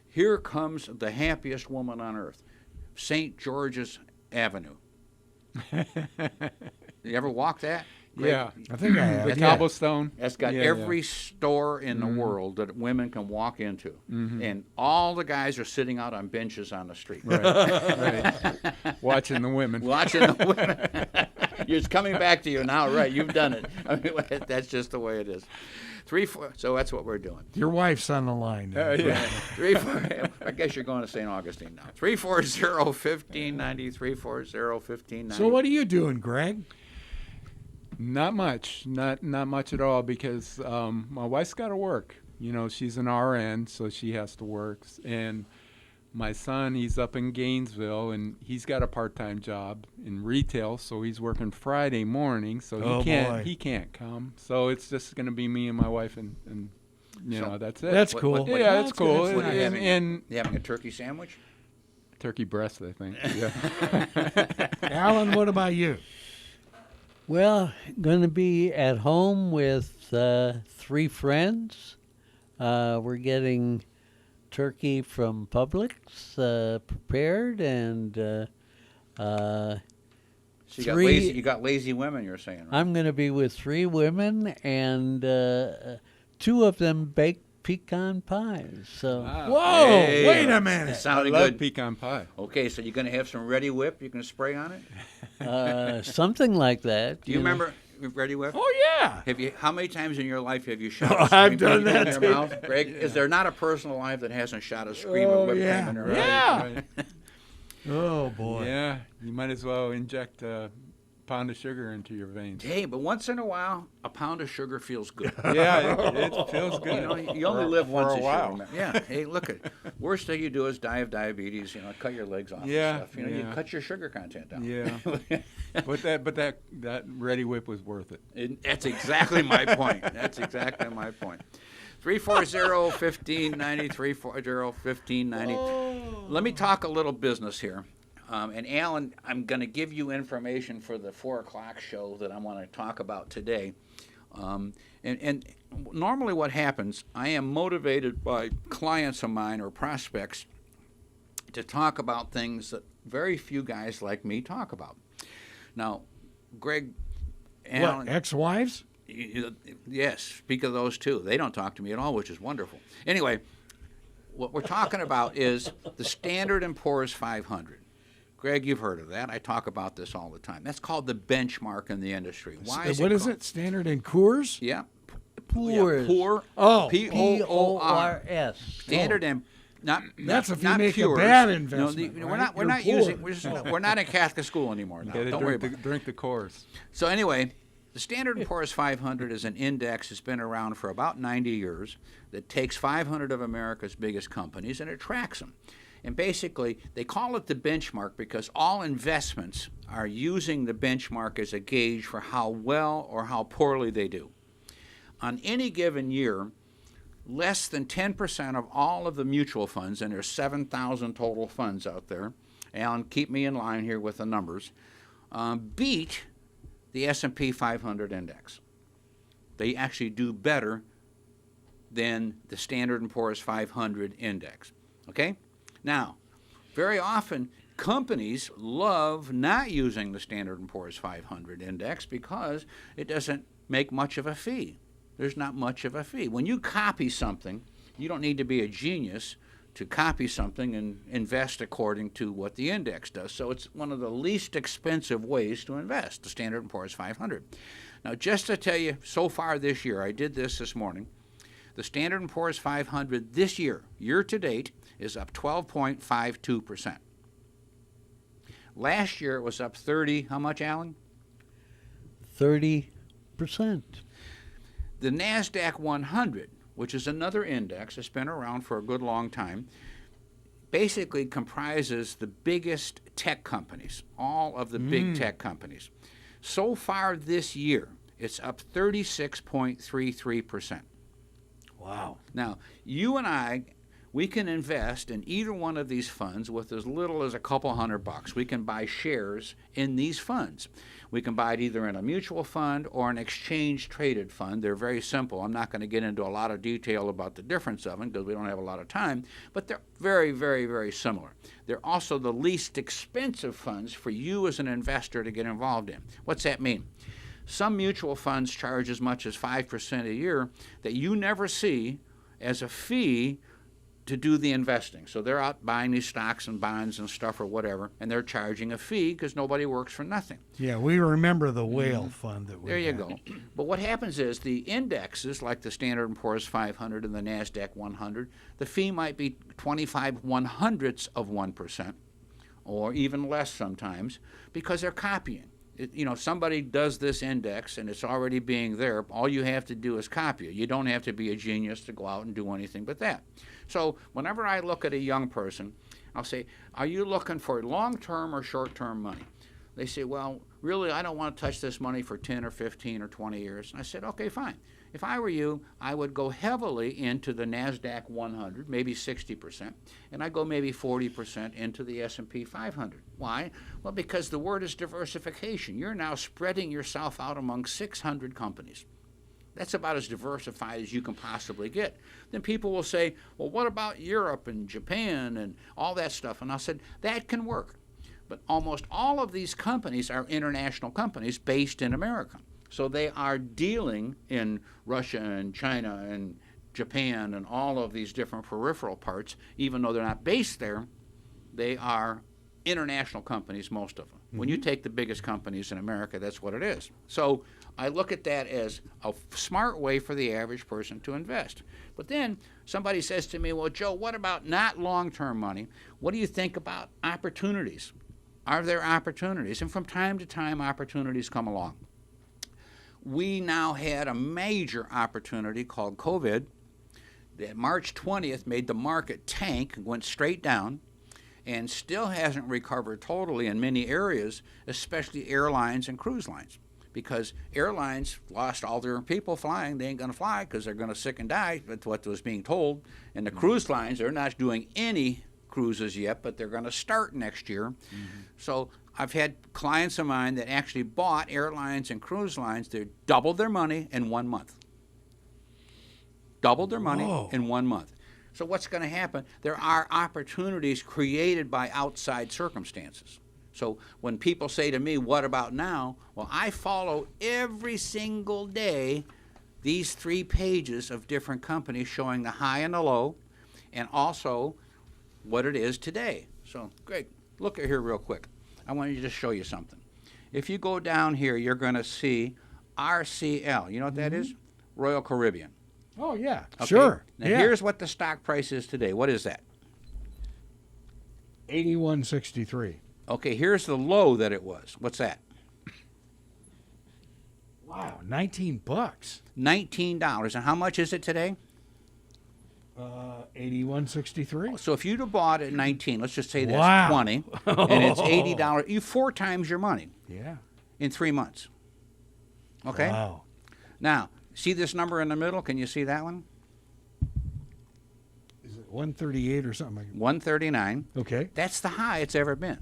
here comes the happiest woman on earth, St. George's Avenue. You ever walk that? Yeah. I think I have. The Yeah. cobblestone. That's got Yeah, every store in the world that women can walk into. And all the guys are sitting out on benches on the street. Right. Watching the women. Watching the women. It's coming back to you now, right? You've done it. I mean, that's just the way it is. 3-4. So that's what we're doing. Your wife's on the line now. Yeah. 3-4. I guess you're going to St. Augustine now. 340-1590. 340-1590. So what are you doing, Greg? Not much. Not much at all because my wife's got to work. You know, she's an RN, so she has to work. And my son, he's up in Gainesville, and he's got a part-time job in retail, so he's working Friday morning, so Oh, boy. he can't come. So it's just going to be me and my wife, and you So know, that's it. That's What- cool. what- what- yeah, That's it's cool. good. What are you And, having? and You having a turkey sandwich? turkey breast, I think. Yeah. Alan, what about you? Well, going to be at home with 3 friends. We're getting turkey from Publix prepared, and So you got, Three- you got lazy women, you're saying, right? I'm going to be with 3 women, and 2 of them baked pecan pies. So Whoa, Hey, wait a It minute. I sounded love good. pecan pie. Okay, so you're going to have some Ready Whip you can spray on it? something like that. Do you know. remember Ready Whip? Oh, yeah. Have you? How many times in your life have you shot Oh, a I've scream done in that your too. mouth? Greg, is there not a person alive that hasn't shot a scream Oh, of whipped yeah. cream in her Yeah. Right. Oh, boy. Yeah, you might as well inject a pound of sugar into your veins. Hey, but once in a while, a pound of sugar feels good. Yeah, it feels good. You know, you only live For once a this year, while. remember? Yeah. Hey, look at worst thing you do is die of diabetes. You know, cut your legs off. Yeah, And stuff. You know, you yeah. cut your sugar content down. Yeah. but that Ready Whip was worth it. That's exactly my point. That's exactly my point. 340-1590, 340-1590. Let me talk a little business here. And Alan, I'm going to give you information for the 4 o'clock show that I want to talk about today. And normally what happens, I am motivated by clients of mine or prospects to talk about things that very few guys like me talk about. Now, Greg, Alan, What, ex-wives? yes, speak of those two. They don't talk to me at all, which is wonderful. Anyway, what we're talking about is the Standard & Poor's 500. Greg, you've heard of that. I talk about this all the time. That's called the benchmark in the industry. Why is What is called- it? Standard and Coors? Yeah. Poor's. Poor. Oh. P-O-O-R. P-O-R-S. Standard and not. That's not, if you not make a Pures. bad No, investment, we're right? not. We're You're not poor. using. We're not in Catholic school anymore. Now. Gotta Don't worry drink about it. drink the course. So anyway, the Standard & Poor's 500 is an index that's been around for about 90 years that takes 500 of America's biggest companies and it tracks them. And basically, they call it the benchmark because all investments are using the benchmark as a gauge for how well or how poorly they do. On any given year, less than 10% of all of the mutual funds, and there's 7,000 total funds out there, Alan, keep me in line here with the numbers, beat the S&P 500 index. They actually do better than the Standard & Poor's 500 index. Okay? Now, very often, companies love not using the Standard & Poor's 500 index because it doesn't make much of a fee. There's not much of a fee. When you copy something, you don't need to be a genius to copy something and invest according to what the index does. So it's one of the least expensive ways to invest, the Standard & Poor's 500. Now, just to tell you, so far this year, I did this morning, the Standard & Poor's 500 this year, year to date, is up 12.52%. Last year it was up 30, how much, Alan? 30%. The NASDAQ 100, which is another index that's been around for a good long time, basically comprises the biggest tech companies, all of the big tech companies. So far this year, it's up 36.33%. Wow. Now, you and I, we can invest in either one of these funds with as little as a couple $100. We can buy shares in these funds. We can buy it either in a mutual fund or an exchange-traded fund. They're very simple. I'm not going to get into a lot of detail about the difference of them because we don't have a lot of time, but they're very, very, very similar. They're also the least expensive funds for you as an investor to get involved in. What's that mean? Some mutual funds charge as much as 5% a year that you never see as a fee to do the investing. So they're out buying these stocks and bonds and stuff or whatever, and they're charging a fee because nobody works for nothing. Yeah, we remember the whale fund that we There you had. go. But what happens is the indexes, like the Standard & Poor's 500 and the NASDAQ 100, the fee might be 25/100ths of 1%, or even less sometimes, because they're copying. Somebody does this index and it's already being there. All you have to do is copy it. You don't have to be a genius to go out and do anything but that. So whenever I look at a young person, I'll say, are you looking for long-term or short-term money? They say, well, really, I don't want to touch this money for 10 or 15 or 20 years. And I said, okay, fine. If I were you, I would go heavily into the NASDAQ 100, maybe 60%, and I'd go maybe 40% into the S&P 500. Why? Well, because the word is diversification. You're now spreading yourself out among 600 companies. That's about as diversified as you can possibly get. Then people will say, well, what about Europe and Japan and all that stuff? And I said, that can work. But almost all of these companies are international companies based in America. So they are dealing in Russia and China and Japan and all of these different peripheral parts. Even though they're not based there, they are international companies, most of them. When you take the biggest companies in America, that's what it is. So I look at that as a smart way for the average person to invest. But then somebody says to me, well, Joe, what about not long-term money? What do you think about opportunities? Are there opportunities? And from time to time, opportunities come along. We now had a major opportunity called COVID that March 20th made the market tank, went straight down, and still hasn't recovered totally in many areas, especially airlines and cruise lines. Because airlines lost all their people flying. They ain't going to fly because they're going to sick and die. That's what was being told. And the cruise lines, they're not doing any cruises yet, but they're going to start next year. So I've had clients of mine that actually bought airlines and cruise lines. They doubled their money in 1 month. Doubled their money in 1 month. So what's going to happen? There are opportunities created by outside circumstances. So when people say to me, what about now? Well, I follow every single day these 3 pages of different companies showing the high and the low and also what it is today. So, Greg, look at here real quick. I want to just show you something. If you go down here, you're going to see RCL. You know what that is? Royal Caribbean. Oh, yeah. Okay? Sure. Now, yeah. here's what the stock price is today. What is that? 81.63. Okay, here's the low that it was. What's that? Wow, $19. $19. And how much is it today? 81.63. So if you'd have bought at 19, let's just say that's Wow. 20, and it's $80, you 4 times your money Yeah. in 3 months. Okay? Wow. Now, see this number in the middle? Can you see that one? Is it 138 or something? 139. Okay. That's the high it's ever been.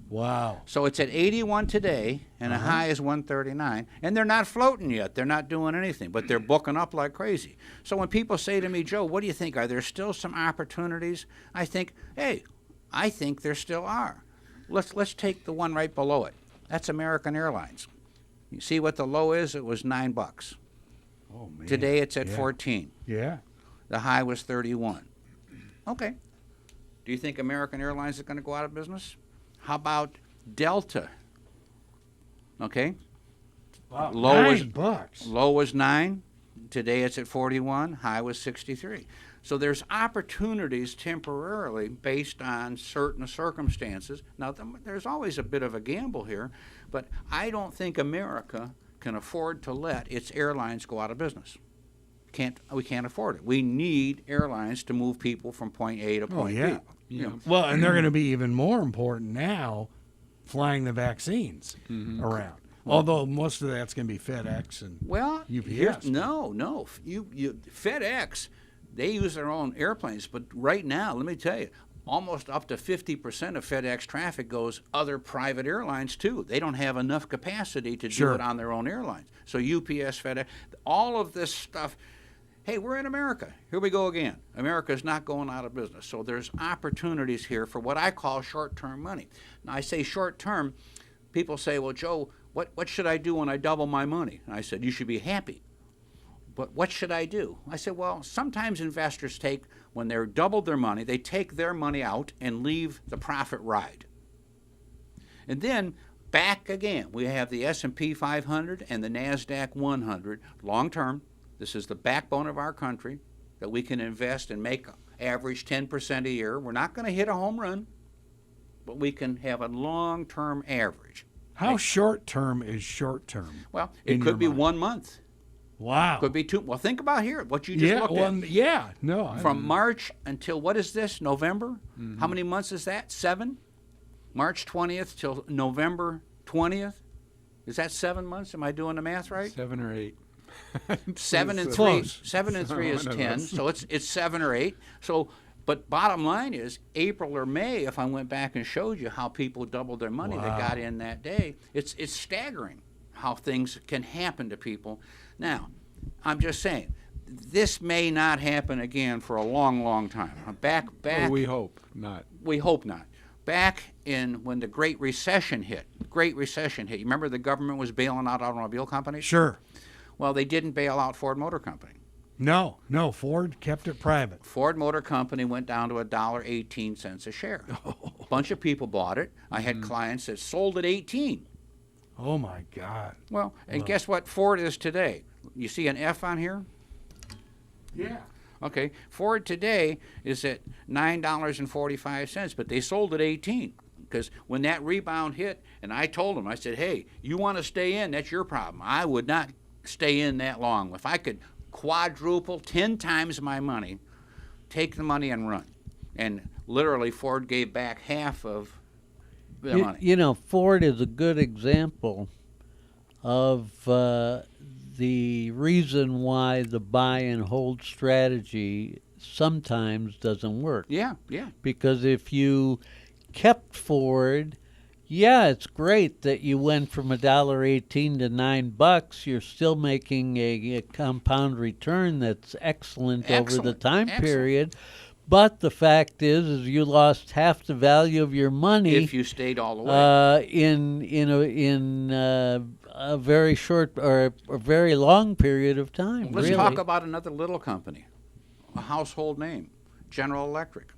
Wow. So it's at 81 today, and the high is 139. And they're not floating yet. They're not doing anything, but they're booking up like crazy. So when people say to me, Joe, what do you think? Are there still some opportunities? I think, hey, I think there still are. Let's take the one right below it. That's American Airlines. You see what the low is? It was $9. Oh, man. Today it's at Yeah. 14. Yeah. The high was 31. Okay. Do you think American Airlines is going to go out of business? How about Delta? Okay. Wow, Low $9. Low was 9. Today it's at 41. High was 63. So there's opportunities temporarily based on certain circumstances. Now, there's always a bit of a gamble here, but I don't think America can afford to let its airlines go out of business. We can't afford it. We need airlines to move people from point A to point yeah. B. You know. Well, and they're going to be even more important now, flying the vaccines around. Although most of that's going to be FedEx and UPS. No. FedEx, they use their own airplanes, but right now, let me tell you, almost up to 50% of FedEx traffic goes other private airlines too. They don't have enough capacity to do it on their own airlines. So UPS, FedEx, all of this stuff. Hey, we're in America. Here we go again. America's not going out of business. So there's opportunities here for what I call short-term money. Now, I say short-term. People say, well, Joe, what should I do when I double my money? And I said, you should be happy. But what should I do? I said, well, sometimes investors when they're doubled their money, they take their money out and leave the profit ride. And then back again, we have the S&P 500 and the NASDAQ 100 long-term. This is the backbone of our country that we can invest and make average 10% a year. We're not going to hit a home run, but we can have a long-term average. How short-term is short-term? Well, it could be 1 month. Wow. Could be 2. Well, think about here, what you just looked at. Yeah, no. From March until, what is this, November? How many months is that? 7? March 20th till November 20th? Is that 7 months? Am I doing the math right? 7 or 8. 7 and 3. Close. 7 and 3 is 10, so it's 7 or 8. So, but bottom line is, April or May, if I went back and showed you how people doubled their money that got in that day, it's staggering how things can happen to people. Now, I'm just saying, this may not happen again for a long, long time. Well, we hope not. We hope not. Back in when the Great Recession hit, you remember the government was bailing out automobile companies? Sure. Well, they didn't bail out Ford Motor Company. No, Ford kept it private. Ford Motor Company went down to $1.18 a share. A bunch of people bought it. I had clients that sold at 18. Oh, my God. Well, and guess what Ford is today? You see an F on here? Yeah. Okay, Ford today is at $9.45, but they sold at 18. Because when that rebound hit, and I told them, I said, hey, you want to stay in, that's your problem. I would not stay in that long. If I could quadruple 10 times my money, take the money and run. And literally, Ford gave back half of the money. You know, Ford is a good example of the reason why the buy and hold strategy sometimes doesn't work. Yeah. Because if you kept Ford, it's great that you went from $1.18 to $9. You're still making a compound return that's excellent over the time period. But the fact is you lost half the value of your money if you stayed all the way in a very short or a very long period of time. Let's really. talk about another little company, a household name, General Electric.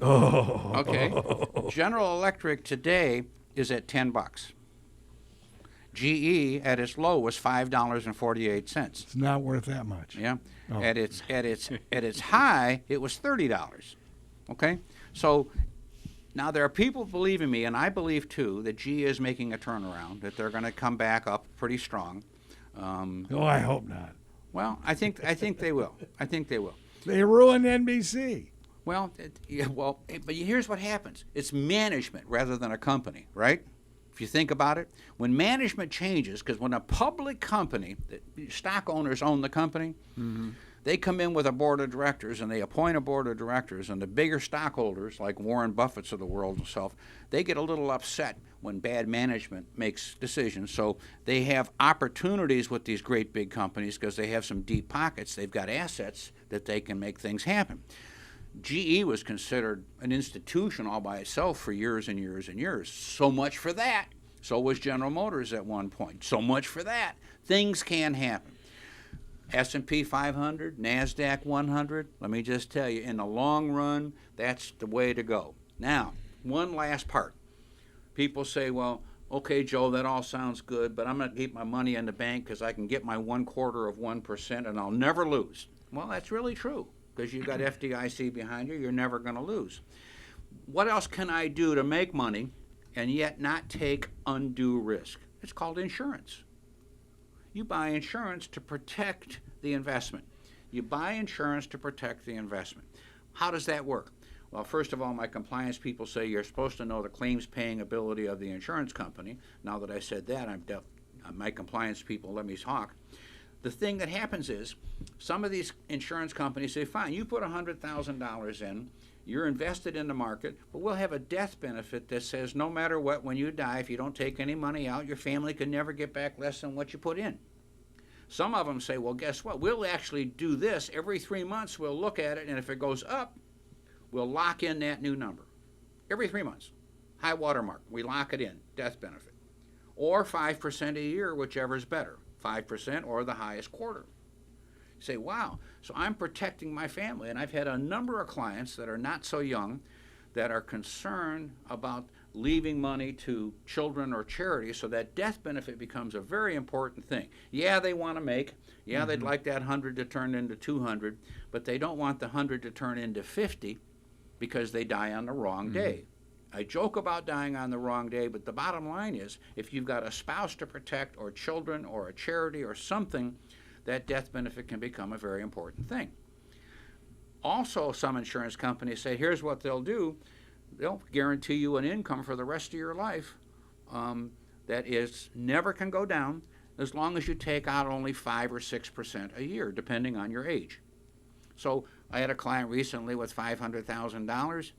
Oh. Okay. General Electric today is at $10. GE at its low was $5.48. It's not worth that much. Yeah. Oh. At its high, it was $30. Okay. So now there are people believing me, and I believe too, that GE is making a turnaround, that they're going to come back up pretty strong. I hope not. Well, I think they will. I think they will. They ruined NBC. Well, but here's what happens. It's management rather than a company, right? If you think about it, when management changes, because when a public company, stock owners own the company, they come in with a board of directors and they appoint a board of directors, and the bigger stockholders, like Warren Buffett's of the world himself, they get a little upset when bad management makes decisions. So they have opportunities with these great big companies because they have some deep pockets. They've got assets that they can make things happen. GE was considered an institution all by itself for years and years and years. So much for that. So was General Motors at one point. So much for that. Things can happen. S&P 500, NASDAQ 100, let me just tell you, in the long run, that's the way to go. Now, one last part. People say, well, okay, Joe, that all sounds good, but I'm going to keep my money in the bank because I can get my 0.25% and I'll never lose. Well, that's really true because you've got FDIC behind you. You're never going to lose. What else can I do to make money and yet not take undue risk? It's called insurance. You buy insurance to protect the investment. You buy insurance to protect the investment. How does that work? Well, first of all, my compliance people say you're supposed to know the claims paying ability of the insurance company. Now that I said that, my compliance people let me talk. The thing that happens is some of these insurance companies say, fine, you put $100,000 in, you're invested in the market, but we'll have a death benefit that says no matter what, when you die, if you don't take any money out, your family can never get back less than what you put in. Some of them say, well, guess what? We'll actually do this. Every 3 months, we'll look at it, and if it goes up, we'll lock in that new number. Every 3 months. High water mark. We lock it in. Death benefit. Or 5% a year, whichever is better. 5% or the highest quarter. You say, wow, so I'm protecting my family. And I've had a number of clients that are not so young that are concerned about leaving money to children or charity, so that death benefit becomes a very important thing. Yeah, they want to make. Yeah, they'd like that 100 to turn into 200, but they don't want the 100 to turn into 50 because they die on the wrong day. I joke about dying on the wrong day, but the bottom line is if you've got a spouse to protect or children or a charity or something, that death benefit can become a very important thing. Also, some insurance companies say, here's what they'll do. They'll guarantee you an income for the rest of your life that is never can go down as long as you take out only 5 or 6% a year, depending on your age. So I had a client recently with $500,000.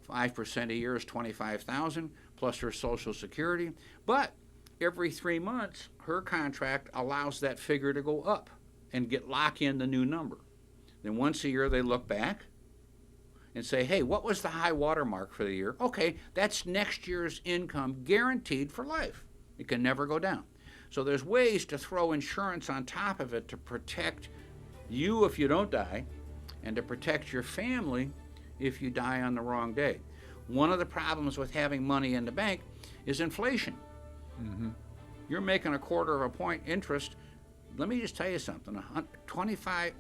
5% a year is $25,000 plus her Social Security. But every 3 months, her contract allows that figure to go up and lock in the new number. Then once a year, they look back and say, hey, what was the high water mark for the year? Okay, that's next year's income guaranteed for life. It can never go down. So there's ways to throw insurance on top of it to protect you if you don't die and to protect your family if you die on the wrong day. One of the problems with having money in the bank is inflation. You're making 1/4 point interest. Let me just tell you something. 25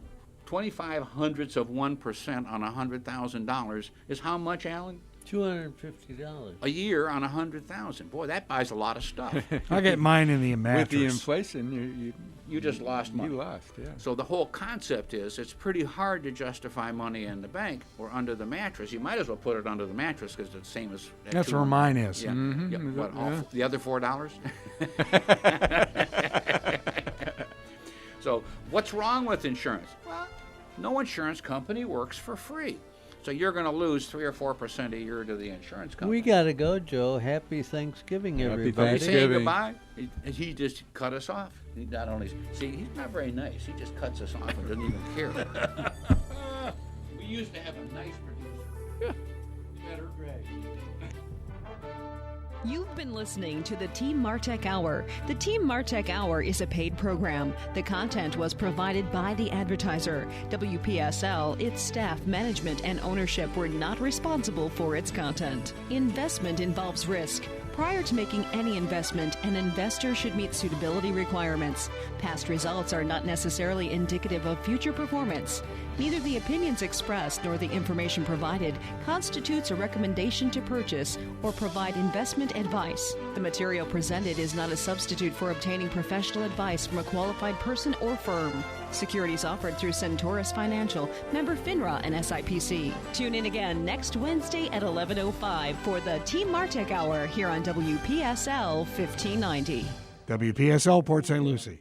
hundredths of 1% on $100,000 is how much, Alan? $250 A year on 100,000. Boy, that buys a lot of stuff. I get mine in the With mattress. the inflation, You just lost money. you lost, yeah. So the whole concept is it's pretty hard to justify money in the bank or under the mattress. You might as well put it under the mattress because it's the same as that That's where $200. mine is. Yeah. Yeah. What, the other $4? So what's wrong with insurance? Well, no insurance company works for free. So you're going to lose 3 or 4% a year to the insurance company. We got to go, Joe. Happy Thanksgiving, Happy everybody. He's saying Thanksgiving. goodbye. He just cut us off. He not only he's not very nice. He just cuts us off and doesn't even care. We used to have a nice producer. Better Greg. You've been listening to the Team Martek Hour. The Team Martek Hour is a paid program. The content was provided by the advertiser. WPSL, its staff, management, and ownership were not responsible for its content. Investment involves risk. Prior to making any investment, an investor should meet suitability requirements. Past results are not necessarily indicative of future performance. Neither the opinions expressed nor the information provided constitutes a recommendation to purchase or provide investment advice. The material presented is not a substitute for obtaining professional advice from a qualified person or firm. Securities offered through Centaurus Financial, member FINRA and SIPC. Tune in again next Wednesday at 11:05 for the Team Martek Hour here on WPSL 1590. WPSL Port St. Lucie.